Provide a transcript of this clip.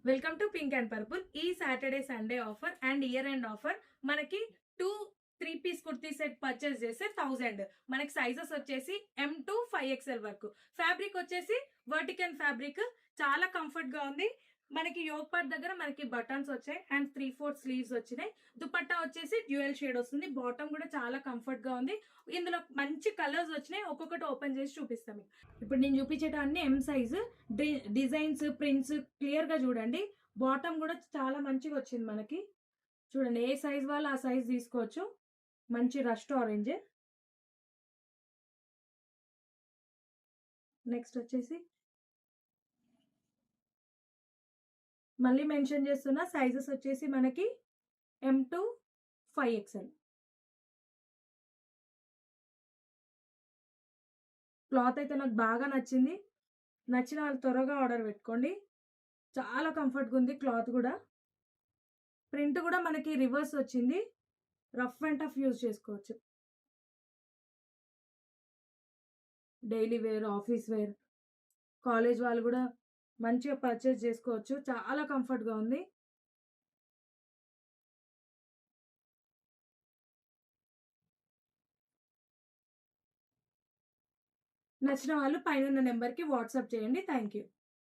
Welcome to pink and purple. ఈ Saturday Sunday offer and year end offer మనకి 2 3 piece kurti set purchase చేస్తే 1000. మనకి sizes వచ్చేసి M to 5XL వరకు. Fabric వచ్చేసి వర్టికల్ ఫ్యాబ్రిక్, చాలా కంఫర్ట్ గా ఉంది. మనకి యోక్ పార్ట్ దగ్గర మనకి బటన్స్ వచ్చాయి అండ్ 3/4 స్లీవ్స్ వచ్చినాయి. దుపట్టా వచ్చేసి డ్యూయల్ షేడ్ వస్తుంది. బాటమ్ కూడా చాలా కంఫర్ట్ గా ఉంది. ఇందులో మంచి కలర్స్ వచ్చినాయి. ఒక్కొక్కటి ఓపెన్ చేసి చూపిస్తాం. ఇప్పుడు నేను చూపించేటన్ని M size. Designs prints clear గా చూడండి. బాటమ్ కూడా చాలా మంచిగా వచ్చింది మనకి. చూడండి, ఏ సైజ్ వాళ్ళు ఆ సైజ్ తీసుకోవచ్చు. మంచి రస్ట్ ఆరెంజ్. నెక్స్ట్ వచ్చేసి మళ్ళీ మెన్షన్ చేస్తున్న సైజెస్ వచ్చేసి మనకి M to 5XL. క్లాత్ అయితే నాకు బాగా నచ్చింది. నచ్చిన వాళ్ళు త్వరగా ఆర్డర్ పెట్టుకోండి. చాలా కంఫర్ట్గా ఉంది క్లాత్ కూడా. ప్రింట్ కూడా మనకి రివర్స్ వచ్చింది. రఫ్ అండ్ టఫ్ యూజ్ చేసుకోవచ్చు. Daily wear, office wear, college వాళ్ళు కూడా మంచిగా పర్చేస్ చేసుకోవచ్చు. చాలా కంఫర్ట్గా ఉంది. నచ్చిన వాళ్ళు పైన నెంబర్కి వాట్సాప్ చేయండి. Thank you.